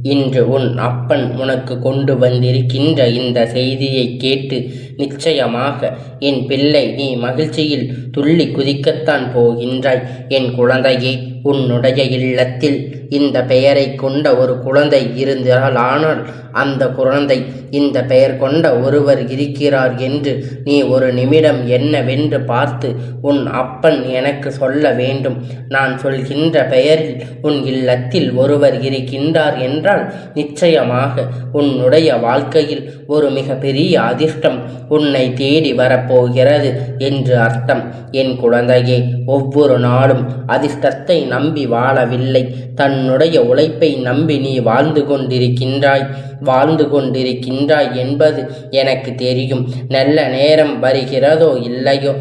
இன்று உன் அப்பன் உனக்கு கொண்டு வந்திருக்கின்ற இந்த செய்தியைக் கேட்டு நிச்சயமாக என் பிள்ளை நீ மகிழ்ச்சியில் துள்ளி குதிக்கத்தான் போகின்றாய். என் குழந்தையே, உன்னுடைய இல்லத்தில் இந்த பெயரைக் கொண்ட ஒரு குழந்தை இருந்தால் அந்த குழந்தை இந்த பெயர் கொண்ட ஒருவர் இருக்கிறார் என்று நீ ஒரு நிமிடம் என்னவென்று பார்த்து உன் அப்பன் எனக்கு சொல்ல வேண்டும். நான் சொல்கின்ற பெயரில் உன் இல்லத்தில் ஒருவர் இருக்கின்றார் என்றால் நிச்சயமாக உன்னுடைய வாழ்க்கையில் ஒரு மிக பெரிய அதிர்ஷ்டம் உன்னை தேடி வரப்போகிறது என்று அர்த்தம். என் குழந்தையே, ஒவ்வொரு நாளும் அதிர்ஷ்டத்தை நம்பி வாழவில்லை, தன்னுடைய உழைப்பை நம்பி நீ வாழ்ந்து கொண்டிருக்கின்றாய் என்பது எனக்கு தெரியும். நல்ல நேரம் வருகிறதோ இல்லையோ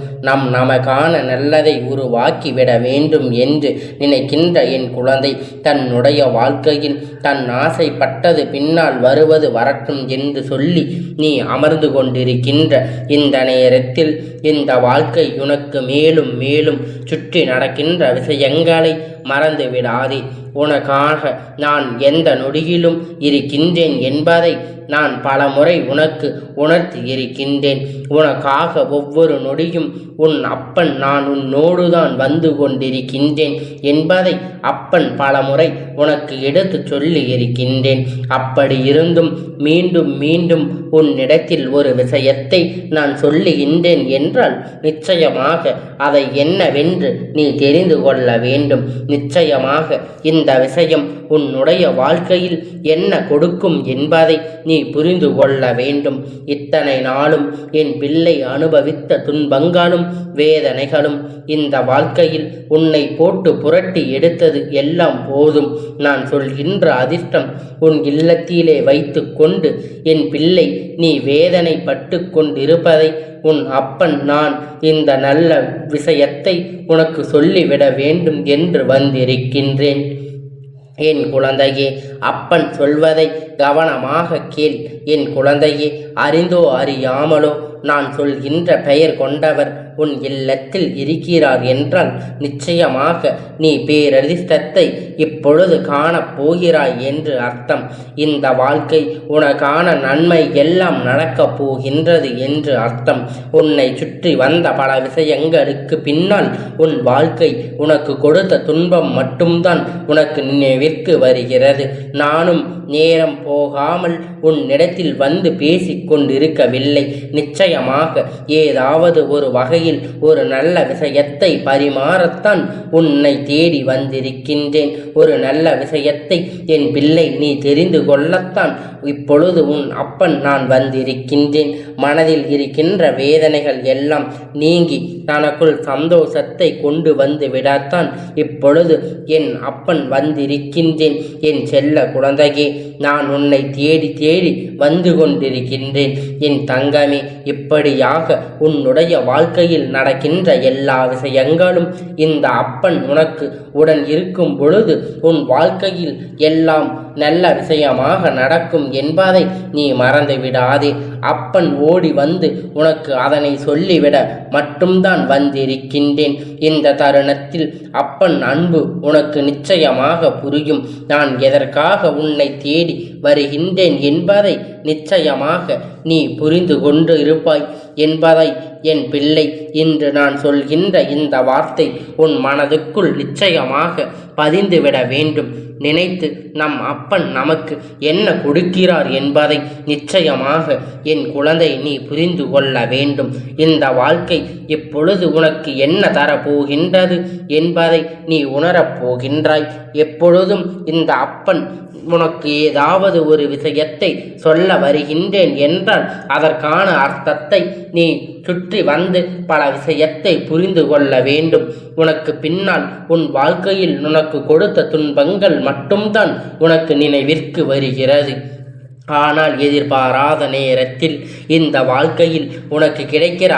நமக்கான நல்லதை உருவாக்கி விட வேண்டும் என்று நினைக்கின்ற என் குழந்தை, தன்னுடைய வாழ்க்கையில் தன் ஆசைப்பட்டது பின்னால் வருவது வரட்டும் என்று சொல்லி நீ அமர்ந்து கொண்டிருக்கின்ற இந்த நேரத்தில் இந்த வாழ்க்கை உனக்கு மேலும் மேலும் சுற்றி நடக்கின்ற விஷயங்களை மறந்து விடாதே. உனக்காக நான் எந்த நொடியிலும் இருக்கின்றேன் என்பதை நான் பல முறை உனக்கு உணர்த்தி இருக்கின்றேன். உனக்காக ஒவ்வொரு நொடியும் உன் அப்பன் நான் உன்னோடுதான் வந்து கொண்டிருக்கின்றேன் என்பதை அப்பன் பல முறை உனக்கு எடுத்து சொல்லி இருக்கின்றேன். அப்படி இருந்தும் மீண்டும் மீண்டும் உன்னிடத்தில் ஒரு விஷயத்தை நான் சொல்லுகின்றேன் என்றால் நிச்சயமாக அதை என்னவென்று நீ தெரிந்து கொள்ள வேண்டும். நிச்சயமாக இந்த விஷயம் உன்னுடைய வாழ்க்கையில் என்ன கொடுக்கும் என்பதை நீ புரிந்து கொள்ள வேண்டும். இத்தனை நாளும் என் பிள்ளை அனுபவித்த துன்பங்களும் வேதனைகளும் இந்த வாழ்க்கையில் உன்னை போட்டு புரட்டி எடுத்தது எல்லாம் போதும். நான் சொல்கின்ற அதிர்ஷ்டம் உன் இல்லத்திலே வைத்து கொண்டு என் பிள்ளை நீ வேதனை பட்டு கொண்டிருப்பதை உன் அப்பன் நான் இந்த நல்ல விஷயத்தை உனக்கு சொல்லிவிட வேண்டும் என்று வந்திருக்கின்றேன். என் குழந்தையே, அப்பன் சொல்வதை கவனமாக கேள். என் குழந்தையே, அறிந்தோ அறியாமலோ நான் சொல்கின்ற பெயர் கொண்டவர் உன் இல்லத்தில் இருக்கிறார் என்றால் நிச்சயமாக நீ பேரதிர்ஷ்டத்தை இப்பொழுது காணப் போகிறாய் என்று அர்த்தம். இந்த வாழ்க்கை உனக்கான நன்மை எல்லாம் நடக்கப் போகின்றது என்று அர்த்தம். உன்னை சுற்றி வந்த பல விஷயங்களுக்கு பின்னால் உன் வாழ்க்கை உனக்கு கொடுத்த துன்பம் மட்டும்தான் உனக்கு நினைவிற்கு வருகிறது. நானும் நேரம் போகாமல் உன்னிடத்தில் வந்து பேசிக் கொண்டிருக்கவில்லை. நிச்சயமாக ஏதாவது ஒரு வகையில் ஒரு நல்ல விஷயத்தை பரிமாறத்தான் உன்னை தேடி வந்திருக்கின்றேன். ஒரு நல்ல விஷயத்தை என் பிள்ளை நீ தெரிந்து கொள்ளத்தான் இப்பொழுது உன் அப்பன் நான் வந்திருக்கின்றேன். மனதில் இருக்கின்ற வேதனைகள் எல்லாம் நீங்கி தனக்குள் சந்தோஷத்தை கொண்டு வந்து விடத்தான் இப்பொழுது என் அப்பன் வந்திருக்கின்றேன். என் செல்ல குழந்தையே, நான் உன்னை தேடி தேடி வந்து கொண்டிருக்கின்றேன். என் தங்கமே, இப்படியாக உன்னுடைய வாழ்க்கையில் நடக்கின்ற எல்லா விஷயங்களும் இந்த அப்பன் உனக்கு உடன் இருக்கும் பொழுது உன் வாழ்க்கையில் எல்லாம் நல்ல விஷயமாக நடக்கும் என்பதை நீ மறந்து விடாதே. அப்பன் ஓடி வந்து உனக்கு அதனை சொல்லிவிட மட்டும்தான் வந்திருக்கின்றேன். இந்த தருணத்தில் அப்பன் அன்பு உனக்கு நிச்சயமாக புரியும். நான் எதற்காக உன்னை தேடி வருகின்றேன் என்பதை நிச்சயமாக நீ புரிந்து கொண்டு இருப்பாய் என்பதை என் பிள்ளை இன்று நான் சொல்கின்ற இந்த வார்த்தை உன் மனதுக்குள் நிச்சயமாக பதிந்துவிட வேண்டும். நினைத்து நம் அப்பன் நமக்கு என்ன கொடுக்கிறார் என்பதை நிச்சயமாக என் குழந்தை நீ புரிந்து கொள்ள வேண்டும். இந்த வாழ்க்கை இப்பொழுது உனக்கு என்ன தரப்போகின்றது என்பதை நீ உணரப் போகின்றாய். எப்பொழுதும் இந்த அப்பன் உனக்கு ஏதாவது ஒரு விஷயத்தை சொல்ல வருகின்றேன் என்றால் அதற்கான அர்த்தத்தை நீ சுற்றி வந்து பல விஷயத்தை புரிந்து கொள்ள வேண்டும். உனக்கு பின்னால் உன் வாழ்க்கையில் உனக்கு கொடுத்த துன்பங்கள் மட்டும்தான் உனக்கு நினைவிற்கு வருகிறது. ஆனால் எதிர்பாராத நேரத்தில் இந்த வாழ்க்கையில் உனக்கு கிடைக்கிற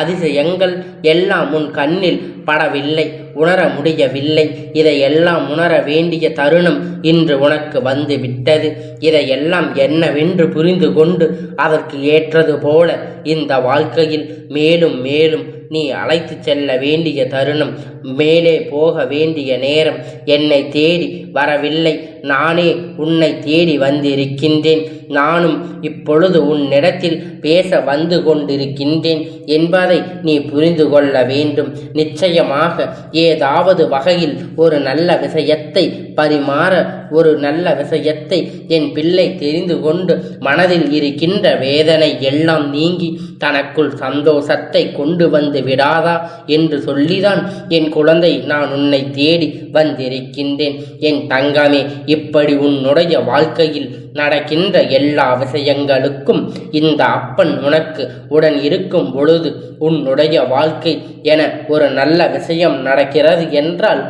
அதிசயங்கள் எல்லாம் உன் கண்ணில் படவில்லை, உணர முடியவில்லை. இதையெல்லாம் உணர வேண்டிய தருணம் இன்று உனக்கு வந்து விட்டது. இதையெல்லாம் என்னவென்று புரிந்து கொண்டு அதற்கு ஏற்றது போல இந்த வாழ்க்கையில் மேலும் மேலும் நீ அழைத்து செல்ல வேண்டிய தருணம், மேலே போக வேண்டிய நேரம் என்னை தேடி வரவில்லை. நானே உன்னை தேடி வந்திருக்கின்றேன். நானும் இப்பொழுது உன்னிடத்தில் பேச வந்து கொண்டிருக்கின்றேன் என்பதை நீ புரிந்து கொள்ள வேண்டும். நிச்சயமாக ஏதாவது வகையில் ஒரு நல்ல விஷயத்தை பரிமாற, ஒரு நல்ல விஷயத்தை என் பிள்ளை தெரிந்து கொண்டு மனதில் இருக்கின்ற வேதனை எல்லாம் நீங்கி தனக்குள் சந்தோஷத்தை கொண்டு வந்து விடாதா என்று சொல்லிதான் என் குழந்தை நான் உன்னை தேடி வந்திருக்கின்றேன். என் தங்கமே, இப்படி உன்னுடைய வாழ்க்கையில் நடக்கின்ற எல்லா விஷயங்களுக்கும் இந்த அப்பன் உனக்கு உடன் இருக்கும் பொழுது உன்னுடைய வாழ்க்கை என ஒரு நல்ல விஷயம் நடக்கிறது என்றால்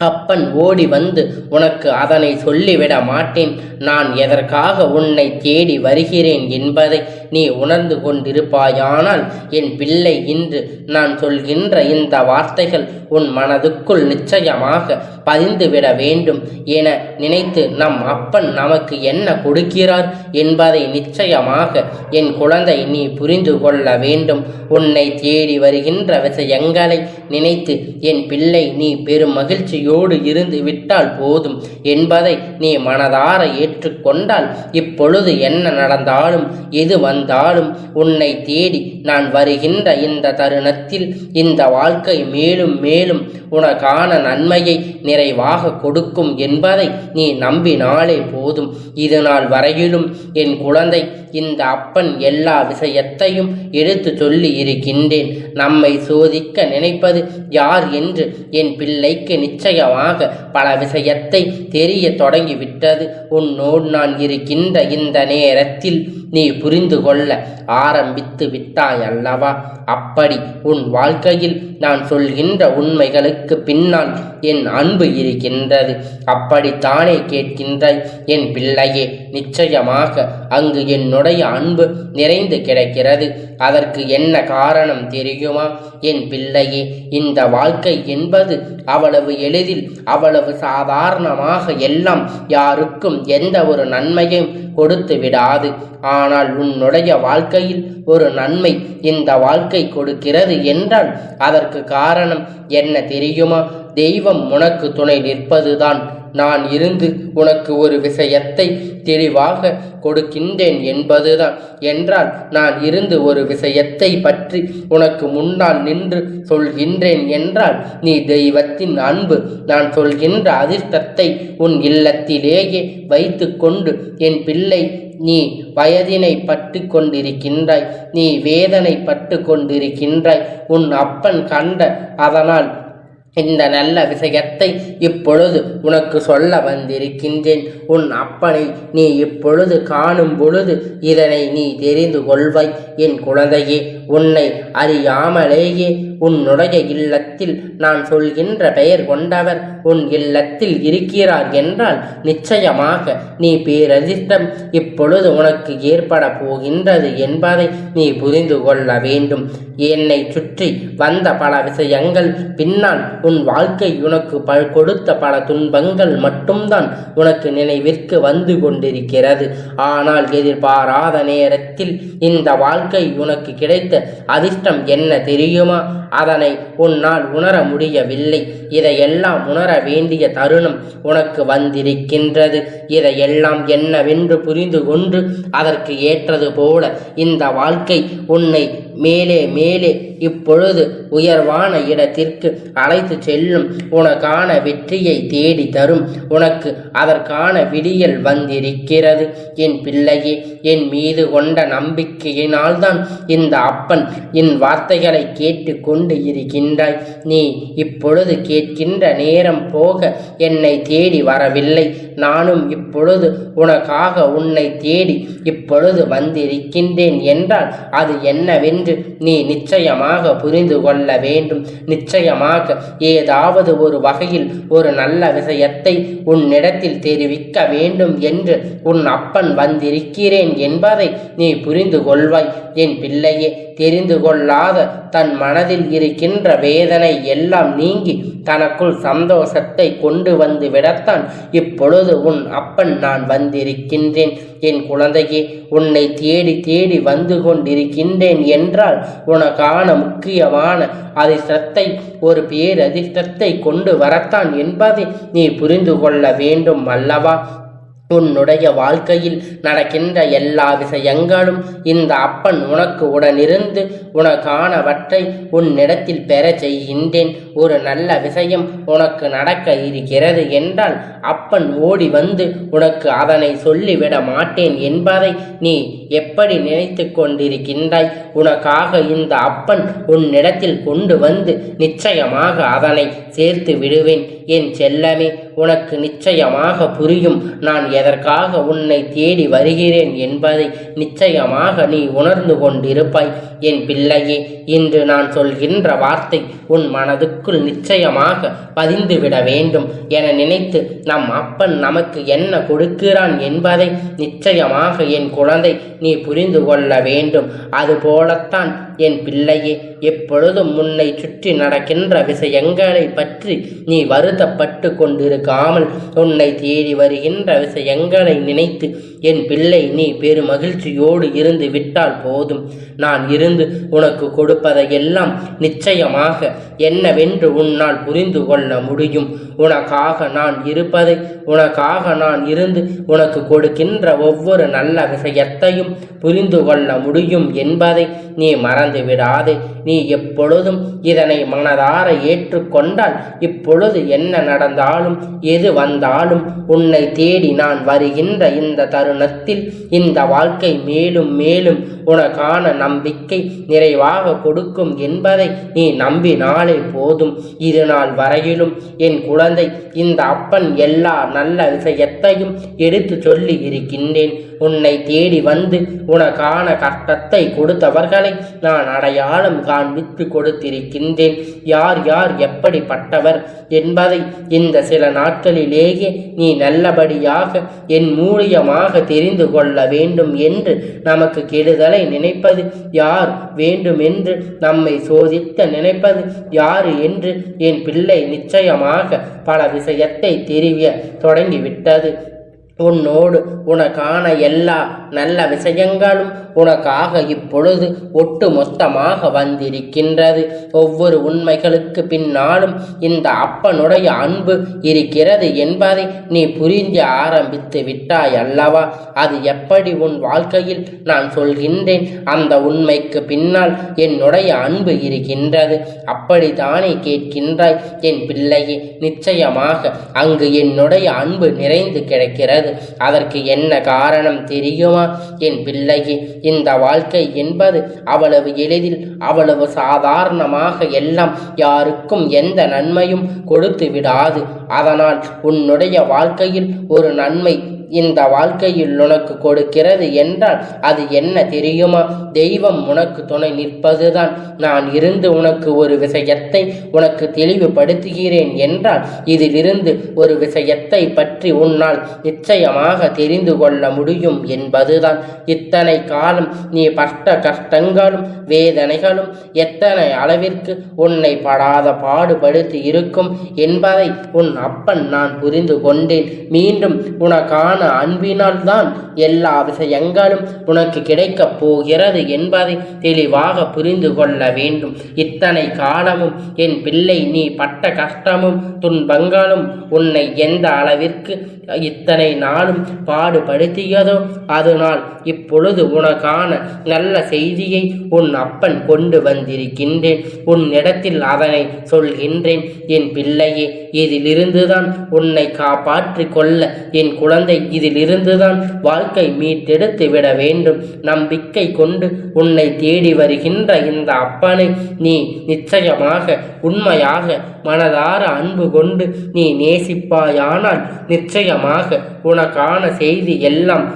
அப்பன் ஓடி வந்து உனக்கு அதனை சொல்லிவிட மாட்டேன். நான் எதற்காக உன்னை தேடி வருகிறேன் என்பதை நீ உணர்ந்து கொண்டிருப்பாயானால் என் பிள்ளை, இன்று நான் சொல்கின்ற இந்த வார்த்தைகள் உன் மனதுக்குள் நிச்சயமாக பதிந்துவிட வேண்டும் என நினைத்து நம் அப்பன் நமக்கு என்ன கொடுக்கிறார் என்பதை நிச்சயமாக என் குழந்தை நீ புரிந்து கொள்ள வேண்டும். உன்னை தேடி வருகின்ற விஷயங்களை நினைத்து என் பிள்ளை நீ பெரும் மகிழ்ச்சியோடு இருந்து விட்டால் போதும் என்பதை நீ மனதார ஏற்றுக்கொண்டால் இப்பொழுது என்ன நடந்தாலும் எது வந்தாலும் உன்னை தேடி நான் வருகின்ற இந்த தருணத்தில் இந்த வாழ்க்கை மேலும் மேலும் உனக்கான நன்மையை நிறைவாக கொடுக்கும் என்பதை நீ நம்பினாலே போதும். இது நாள் வரையிலும் என் குழந்தை இந்த அப்பன் எல்லா விஷயத்தையும் எடுத்து சொல்லி இருக்கின்றேன். நம்மை சோதிக்க நினைப்பது யார் என்று என் பிள்ளைக்கு நிச்சயமாக பல விஷயத்தை தெரிய தொடங்கிவிட்டது. உன்னோடு நான் இருக்கின்ற இந்த நேரத்தில் நீ புரிந்து கொள்ள ஆரம்பித்து விட்டாய் அல்லவா? அப்படி உன் வாழ்க்கையில் நான் சொல்கின்ற உண்மைகளுக்கு பின்னால் என் அன்பு இருக்கின்றது. அப்படித்தானே கேட்கின்றாய் என் பிள்ளையே? நிச்சயமாக அங்கு என்னுடைய அன்பு நிறைந்து கிடக்கிறது. அதற்கு என்ன காரணம் தெரியுமா என் பிள்ளையே? இந்த வாழ்க்கை என்பது அவ்வளவு எளிதில், அவ்வளவு சாதாரணமாக எல்லாம் யாருக்கும் எந்த ஒரு நன்மையும் கொடுத்து விடாது. ஆனால் உன்னுடைய வாழ்க்கையில் ஒரு நன்மை இந்த வாழ்க்கை கொடுக்கிறது என்றால் அதற்கு காரணம் என்ன தெரியுமா? தெய்வம் உனக்கு துணை நிற்பதுதான். நான் இருந்து உனக்கு ஒரு விஷயத்தை தெளிவாக கொடுக்கின்றேன் என்பதுதான். என்றால் நான் இருந்து ஒரு விஷயத்தை பற்றி உனக்கு முன்னால் நின்று சொல்கின்றேன் என்றால் நீ தெய்வத்தின் அன்பு, நான் சொல்கின்ற அதிர்ஷ்டத்தை உன் இல்லத்திலேயே வைத்து கொண்டு என் பிள்ளை நீ வயதினை பட்டு கொண்டிருக்கின்றாய், நீ வேதனை பட்டு கொண்டிருக்கின்றாய். உன் அப்பன் கண்ட அதனால் இந்த நல்ல விஷயத்தை இப்பொழுது உனக்கு சொல்ல வந்திருக்கின்றேன். உன் அப்பனை நீ இப்பொழுது காணும் பொழுது இதனை நீ தெரிந்து கொள்வாய் என் குழந்தையே. உன்னை அறியாமலேயே உன்னுடைய இல்லத்தில் நான் சொல்கின்ற பெயர் கொண்டவர் உன் இல்லத்தில் இருக்கிறார் என்றால் நிச்சயமாக நீ பேரதிர்ஷ்டம் இப்பொழுது உனக்கு ஏற்பட போகின்றது என்பதை நீ புரிந்து கொள்ள வேண்டும். என்னை சுற்றி வந்த பல விஷயங்கள் பின்னால் உன் வாழ்க்கை உனக்கு கொடுத்த பல துன்பங்கள் மட்டும்தான் உனக்கு நினைவிற்கு வந்து கொண்டிருக்கிறது. ஆனால் எதிர்பாராத நேரத்தில் இந்த வாழ்க்கை உனக்கு கிடைத்த அதிர்ஷ்டம் என்ன தெரியுமா? அதனை உன்னால் உணர முடியவில்லை. இதையெல்லாம் உணர வேண்டிய தருணம் உனக்கு வந்திருக்கின்றது. இதையெல்லாம் என்னவென்று புரிந்து கொண்டு அதற்கு ஏற்றது போல இந்த வாழ்க்கை உன்னை மேலே மேலே இப்பொழுது உயர்வான இடத்திற்கு அழைத்து செல்லும். உனக்கான வெற்றியை தேடி தரும். உனக்கு அதற்கான விடியல் வந்திருக்கிறது என் பிள்ளையே. என் மீது கொண்ட நம்பிக்கையினால்தான் இந்த அப்பன் என் வார்த்தைகளை கேட்டு கொண்டு இருக்கின்றாய். நீ இப்பொழுது கேட்கின்ற நேரம் போக என்னை தேடி வரவில்லை. நானும் இப்பொழுது உனக்காக உன்னை தேடி இப்பொழுது வந்திருக்கின்றேன் என்றால் அது என்னவென்று நீ நிச்சயமாக புரிந்து கொள்ள வேண்டும். நிச்சயமாக ஏதாவது ஒரு வகையில் ஒரு நல்ல விஷயத்தை உன்னிடத்தில் தெரிவிக்க வேண்டும் என்று உன் அப்பன் வந்திருக்கிறேன் என்பதை நீ புரிந்து கொள்வாய் என் பிள்ளையே. தெரிந்து கொள்ளாத தன் மனதில் இருக்கின்ற வேதனை எல்லாம் நீங்கி தனக்குள் சந்தோஷத்தை கொண்டு வந்து விடத்தான் இப்பொழுது உன் அப்பன் நான் வந்திருக்கின்றேன். என் குழந்தையே, உன்னை தேடி தேடி வந்து கொண்டிருக்கின்றேன் என்றால் உனக்கான முக்கியமான அதிர்ஷ்டத்தை, ஒரு பேரதிர்ஷ்டத்தை கொண்டு வரத்தான் என்பதை நீ புரிந்து கொள்ள வேண்டும் அல்லவா? உன்னுடைய வாழ்க்கையில் நடக்கின்ற எல்லா விஷயங்களும் இந்த அப்பன் உனக்கு உடனிருந்து உனக்கானவற்றை உன்னிடத்தில் பெற செய்கின்றேன். ஒரு நல்ல விஷயம் உனக்கு நடக்க இருக்கிறது என்றால் அப்பன் ஓடி வந்து உனக்கு அதனை சொல்லிவிட மாட்டேன் என்பதை நீ எப்படி நினைத்து கொண்டிருக்கின்றாய்? உனக்காக இந்த அப்பன் உன்னிடத்தில் கொண்டு வந்து நிச்சயமாக அதனை சேர்த்து விடுவேன். என் செல்லமே, உனக்கு நிச்சயமாக புரியும் நான் எதற்காக உன்னை தேடி வருகிறேன் என்பதை நிச்சயமாக நீ உணர்ந்து கொண்டிருப்பாய். என் பிள்ளையே, இன்று நான் சொல்கின்ற வார்த்தை உன் மனதுக்குள் நிச்சயமாக பதிந்துவிட வேண்டும் என நினைத்து நம் அப்பன் நமக்கு என்ன கொடுக்கிறான் என்பதை நிச்சயமாக என் குழந்தை நீ புரிந்து கொள்ள வேண்டும். அதுபோலத்தான் என் பிள்ளையே, எப்பொழுதும் உன்னை சுற்றி நடக்கின்ற விஷயங்களை பற்றி நீ வருத்தப்பட்டு கொண்டிருக்காமல் உன்னை தேடி வருகின்ற விஷயங்களை நினைத்து என் பிள்ளை நீ பெருமகிழ்ச்சியோடு இருந்து விட்டால் போதும். நான் இருந்து உனக்கு கொடுப்பதையெல்லாம் நிச்சயமாக என்னவென்று உன்னால் புரிந்து கொள்ள முடியும். உனக்காக நான் இருப்பதை, உனக்காக நான் இருந்து உனக்கு கொடுக்கின்ற ஒவ்வொரு நல்ல விஷயத்தையும் புரிந்து கொள்ள முடியும் என்பதை நீ மறந்து விடாதே. நீ எப்பொழுதும் இதனை மனதார ஏற்றுக்கொண்டால் இப்பொழுது என்ன நடந்தாலும் எது வந்தாலும் உன்னை தேடி நான் வருகின்ற இந்த தருணத்தில் இந்த வாழ்க்கை மேலும் மேலும் உனக்கான நம்பிக்கை நிறைவாக கொடுக்கும் என்பதை நீ நம்பினாலே போதும். இது நாள் வரையிலும் என் குழந்தை இந்த அப்பன் எல்லா நல்ல விஷயத்தையும் எடுத்து சொல்லி இருக்கின்றேன். உன்னை தேடி வந்து உனக்கான கஷ்டத்தை கொடுத்தவர்களை நான் அடையாளம் காண்பித்து கொடுத்திருக்கின்றேன். யார் யார் எப்படிப்பட்டவர் என்பதை இந்த சில நாட்களிலேயே நீ நல்லபடியாக என் மூலியமாக தெரிந்து கொள்ள வேண்டும் என்று நமக்கு கெடுதலை நினைப்பது யார், வேண்டுமென்று நம்மை சோதித்த நினைப்பது யாரு என்று என் பிள்ளை நிச்சயமாக பல விஷயத்தை தெரிய தொடங்கிவிட்டது. உன்னோடு உனக்கான எல்லா நல்ல விஷயங்களும் உனக்காக இப்பொழுது ஒட்டு மொத்தமாக வந்திருக்கின்றது. ஒவ்வொரு உண்மைகளுக்கு பின்னாலும் இந்த அப்பனுடைய அன்பு இருக்கிறது என்பதை நீ புரிந்து ஆரம்பித்து விட்டாய் அல்லவா? அது எப்படி உன் வாழ்க்கையில் நான் சொல்கின்றேன் அந்த உண்மைக்கு பின்னால் என்னுடைய அன்பு இருக்கின்றது அப்படித்தானே கேட்கின்றாய் என் பிள்ளையே? நிச்சயமாக அங்கு என்னுடைய அன்பு நிறைந்து கிடக்கிறது. அதற்கு என்ன காரணம் தெரியுமா என் பிள்ளையே? இந்த வாழ்க்கை என்பது அவ்வளவு எளிதில், அவ்வளவு சாதாரணமாக எல்லாம் யாருக்கும் எந்த நன்மையும் கொடுத்து விடாது. அதனால் உன்னுடைய வாழ்க்கையில் ஒரு நன்மை இந்த வாழ்க்கையில் உனக்கு கொடுக்கிறது என்றால் அது என்ன தெரியுமா? தெய்வம் உனக்கு துணை நிற்பதுதான். நான் இருந்து உனக்கு ஒரு விஷயத்தை உனக்கு தெளிவுபடுத்துகிறேன் என்றால் இதிலிருந்து ஒரு விஷயத்தை பற்றி உன்னால் நிச்சயமாக தெரிந்து கொள்ள முடியும் என்பதுதான். இத்தனை காலம் நீ பட்ட கஷ்டங்களும் வேதனைகளும் எத்தனை அளவிற்கு உன்னை படாத பாடுபடுத்தி இருக்கும் என்பதை உன் அப்பன் நான் புரிந்து கொண்டேன். மீண்டும் உனக்கான அன்பினால் தான் எல்லா விஷயங்களும் உனக்கு கிடைக்கப் போகிறது என்பதை தெளிவாக புரிந்து கொள்ள வேண்டும். இத்தனை காலமும் என் பிள்ளை நீ பட்ட கஷ்டமும் துன்பங்களும் உன்னை எந்த அளவிற்கு இத்தனை நாளும் பாடுபடுத்தியதோ அதனால் இப்பொழுது உனக்கான நல்ல செய்தியை உன் அப்பன் கொண்டு வந்திருக்கின்றேன். உன்னிடத்தில் அதனை சொல்கின்றேன் என் பிள்ளையே. இதிலிருந்துதான் உன்னை காப்பாற்றி கொள்ள என் குழந்தை, இதிலிருந்துதான் வாழ்க்கை மீட்டெடுத்து விட வேண்டும். நம்பிக்கை கொண்டு உன்னை தேடி வருகின்ற இந்த அப்பனை நீ நிச்சயமாக உண்மையாக மனதார அன்பு கொண்டு நீ நேசிப்பாயானால் நிச்சயமாக உனக்கான செய்தி எல்லாம்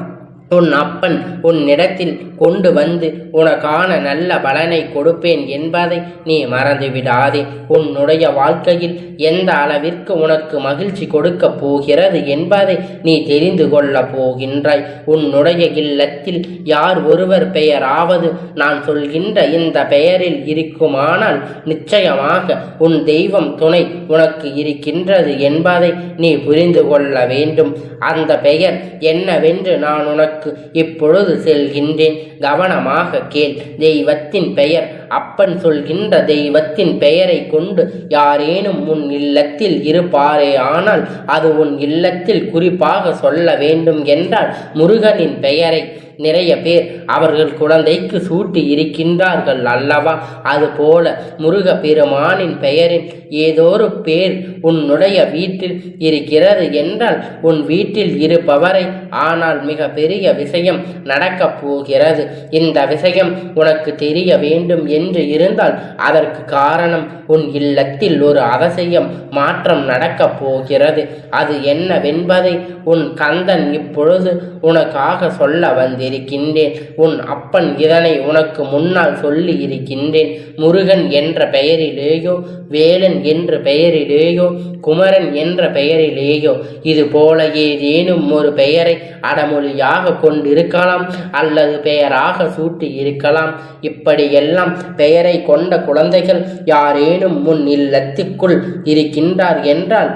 உன் அப்பன் உன்னிடத்தில் கொண்டு வந்து உனக்கான நல்ல பலனை கொடுப்பேன் என்பதை நீ மறந்துவிடாதே. உன்னுடைய வாழ்க்கையில் எந்த அளவிற்கு உனக்கு மகிழ்ச்சி கொடுக்க போகிறது என்பதை நீ தெரிந்து கொள்ள போகின்றாய். உன்னுடைய இல்லத்தில் யார் ஒருவர் பெயராவது நான் சொல்கின்ற இந்த பெயரில் இருக்குமானால் நிச்சயமாக உன் தெய்வம் துணை உனக்கு இருக்கின்றது என்பதை நீ புரிந்து கொள்ள வேண்டும். அந்த பெயர் என்னவென்று நான் உனக்கு உனக்கு இப்பொழுது செல்கின்றேன், கவனமாக கேள். தெய்வத்தின் பெயர் அப்பன். சொல்கின்ற தெய்வத்தின் பெயரை கொண்டு யாரேனும் உன் இல்லத்தில் இருப்பாரே ஆனால் அது உன் இல்லத்தில் குறிப்பாக சொல்ல வேண்டும் என்றால் முருகனின் பெயரை நிறைய பேர் அவர்கள் குழந்தைக்கு சூட்டி இருக்கின்றார்கள் அல்லவா? அதுபோல முருக பெருமானின் பெயரில் ஏதோரு பேர் உன்னுடைய வீட்டில் இருக்கிறது என்றால் உன் வீட்டில் இருப்பவரை ஆனால் மிக பெரிய விஷயம் நடக்கப் போகிறது. இந்த விஷயம் உனக்கு தெரிய வேண்டும் என்று இருந்தால் அதற்கு காரணம் உன் இல்லத்தில் ஒரு அவசியம் மாற்றம் நடக்கப் போகிறது. அது என்னவென்பதை உன் கந்தன் இப்பொழுது உனக்காக சொல்ல வந்திருக்கின்றேன். உன் அப்பன் இதனை உனக்கு முன்னால் சொல்லி இருக்கின்றேன். முருகன் என்ற பெயரிலேயோ, வேலன் என்ற பெயரிலேயோ, குமரன் என்ற பெயரிலேயோ இது போல ஏதேனும் ஒரு பெயரை அடமொழியாக கொண்டிருக்கலாம் அல்லது பெயராக சூட்டி இருக்கலாம். இப்படியெல்லாம் பெயரை கொண்ட குழந்தைகள் யாரேனும் முன் இல்லத்துக்குள் இருக்கின்றார் என்றால்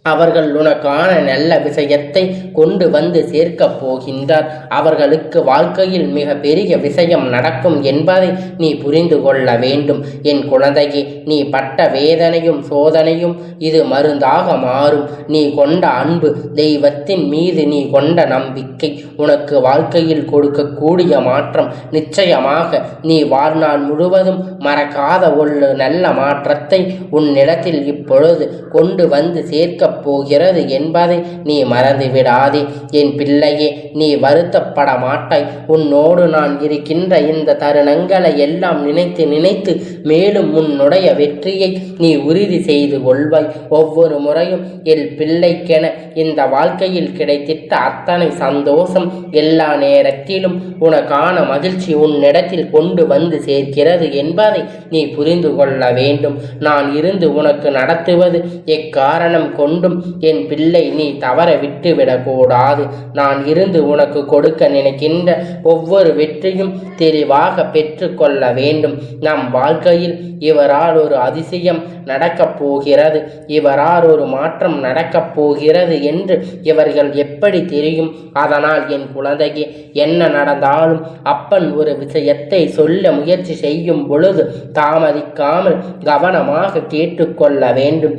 அவர்கள் உனக்கான நல்ல விஷயத்தை கொண்டு வந்து சேர்க்கப் போகின்றார். அவர்களுக்கு வாழ்க்கையில் மிக பெரிய விஷயம் நடக்கும் என்பதை நீ புரிந்து கொள்ள வேண்டும். என் குழந்தையே, நீ பட்ட வேதனையும் சோதனையும் இது மருந்தாக மாறும். நீ கொண்ட அன்பு, தெய்வத்தின் மீது நீ கொண்ட நம்பிக்கை உனக்கு வாழ்க்கையில் கொடுக்கக்கூடிய மாற்றம் நிச்சயமாக நீ வாழ்நாள் முழுவதும் மறக்காத ஒரு நல்ல மாற்றத்தை உன்னிடத்தில் இப்பொழுது கொண்டு வந்து சேர்க்க போகிறது என்பதை நீ மறந்துவிடாதே. என் பிள்ளையே, நீ வருத்தப்பட மாட்டாய். உன்னோடு நான் இருக்கின்ற இந்த தருணங்களை எல்லாம் நினைத்து நினைத்து மேலும் உன்னுடைய வெற்றியை நீ உறுதி செய்து கொள்வாய். ஒவ்வொரு முறையும் என் பிள்ளைக்கென இந்த வாழ்க்கையில் கிடைத்திட்ட அத்தனை சந்தோஷம் எல்லா நேரத்திலும் உனக்கான மகிழ்ச்சி உன்னிடத்தில் கொண்டு வந்து சேர்க்கிறது என்பதை நீ புரிந்து கொள்ள வேண்டும். நான் இருந்து உனக்கு நடத்துவது எக்காரணம் கொண்டு என் பிள்ளை நீ தவற விட்டுவிடக்கூடாது. நான் இருந்து உனக்கு கொடுக்க நினைக்கின்ற ஒவ்வொரு வெற்றியும் தெளிவாக பெற்று கொள்ள வேண்டும். நம் வாழ்க்கையில் இவரால் ஒரு அதிசயம் நடக்கப் போகிறது, இவரால் ஒரு மாற்றம் நடக்கப் போகிறது என்று இவர்கள் எப்படி தெரியும்? அதனால் என் குழந்தைக்கு என்ன நடந்தாலும் அப்பன் ஒரு விஷயத்தை சொல்ல முயற்சி செய்யும் பொழுது தாமதிக்காமல் கவனமாக கேட்டுக்கொள்ள வேண்டும்.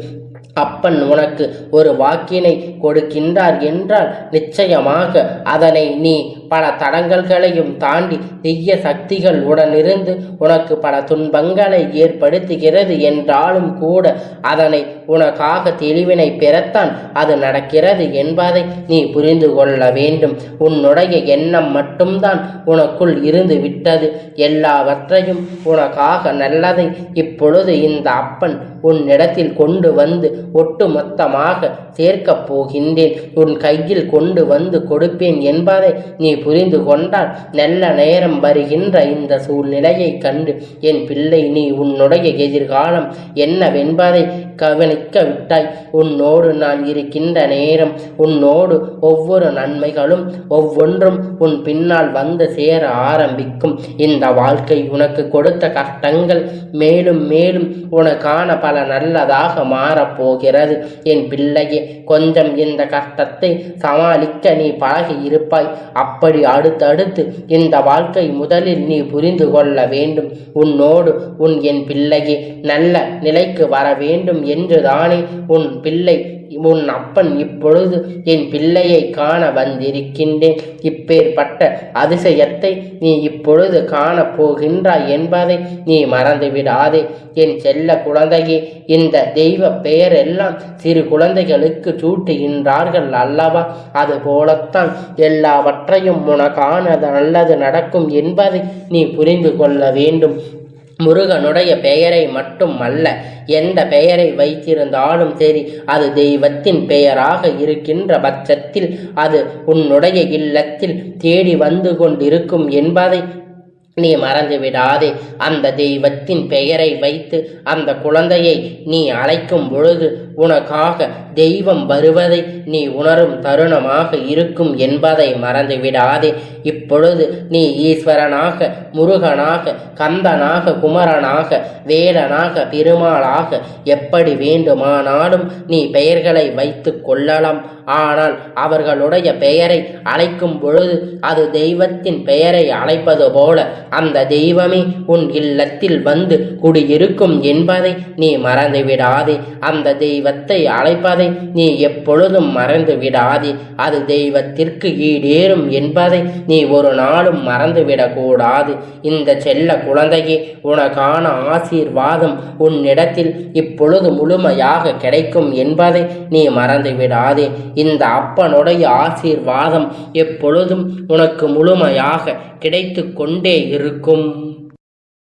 அப்பன் உனக்கு ஒரு வாக்கினை கொடுக்கின்றார் என்றால் நிச்சயமாக அதனை நீ பல தடங்கல்களையும் தாண்டி தீய சக்திகள் உடனிருந்து உனக்கு பல துன்பங்களை ஏற்படுத்துகிறது என்றாலும் கூட அதனை உனக்காக தெளிவினை பெறத்தான் அது நடக்கிறது என்பதை நீ புரிந்து கொள்ள வேண்டும். உன்னுடைய எண்ணம் மட்டும்தான் உனக்குள் இருந்து விட்டது. எல்லாவற்றையும் உனக்காக நல்லதை இப்பொழுது இந்த அப்பன் உன்னிடத்தில் கொண்டு வந்து ஒட்டு மொத்தமாக சேர்க்கப் போகின்றேன். உன் கையில் கொண்டு வந்து கொடுப்பேன் என்பதை நீ புரிந்து கொண்டால் நல்ல நேரம் வருகின்ற இந்த சூழ்நிலையை கண்டு என் பிள்ளை நீ உன்னுடைய எதிர்காலம் என்னவென்பதை கவனிக்க விட்டாய். உன்னோடு நான் இருக்கின்ற நேரம் உன்னோடு ஒவ்வொரு நன்மைகளும் ஒவ்வொன்றும் உன் பின்னால் வந்து சேர ஆரம்பிக்கும். இந்த வாழ்க்கை உனக்கு கொடுத்த கஷ்டங்கள் மேலும் மேலும் உனக்கான பல நல்லதாக மாறப்போகிறது. என் பிள்ளையே, கொஞ்சம் இந்த கஷ்டத்தை சமாளிக்க நீ பழகி இருப்பாய். அப்படி அடுத்தடுத்து இந்த வாழ்க்கை முதலில் நீ புரிந்து கொள்ள வேண்டும். உன்னோடு என் பிள்ளையே நல்ல நிலைக்கு வர வேண்டும் என்றுதானே உன் பிள்ளை உன் அப்பன் இப்பொழுது என் பிள்ளையை காண வந்திருக்கின்றேன். இப்பேற்பட்ட அதிசயத்தை நீ இப்பொழுது காணப் போகின்றாய் என்பதை நீ மறந்துவிடாதே. என் செல்ல குழந்தையே, இந்த தெய்வ பெயரெல்லாம் சிறு குழந்தைகளுக்கு சூட்டுகின்றார்கள் அல்லவா? அது போலத்தான் எல்லாவற்றையும் உனக்கான நல்லது நடக்கும் என்பதை நீ புரிந்து கொள்ள வேண்டும். முருகனுடைய பெயரை மட்டும் அல்ல, எந்த பெயரை வைத்திருந்தாலும் சரி, அது தெய்வத்தின் பெயராக இருக்கின்ற பட்சத்தில் அது உன்னுடைய இல்லத்தில் தேடி வந்து கொண்டிருக்கும் என்பதை நீ மறந்து விடாதே. அந்த தெய்வத்தின் பெயரை வைத்து அந்த குழந்தையை நீ அழைக்கும் பொழுது உனக்காக தெய்வம் வருவதை நீ உணரும் தருணமாக இருக்கும் என்பதை மறந்து விடாதே. இப்பொழுது நீ ஈஸ்வரனாக, முருகனாக, கந்தனாக, குமரனாக, வேலனாக, பெருமாளாக எப்படி வேண்டுமானாலும் நீ பெயர்களை வைத்து கொள்ளலாம். ஆனால் அவர்களுடைய பெயரை அழைக்கும் பொழுது அது தெய்வத்தின் பெயரை அழைப்பது போல அந்த தெய்வமே உன் இல்லத்தில் வந்து குடியிருக்கும் என்பதை நீ மறந்து விடாதே. அந்த தெய்வத்தை அழைப்பதை நீ எப்பொழுதும் மறந்து விடாதே. அது தெய்வத்திற்கு ஈடேறும் என்பதை நீ ஒரு நாளும் மறந்துவிடக்கூடாது. இந்த செல்ல குழந்தையே, உனக்கான ஆசீர்வாதம் உன்னிடத்தில் இப்பொழுது முழுமையாக கிடைக்கும் என்பதை நீ மறந்து விடாதே. இந்த அப்பனுடைய ஆசீர்வாதம் எப்பொழுதும் உனக்கு முழுமையாக கிடைத்து கொண்டே இருக்கும்.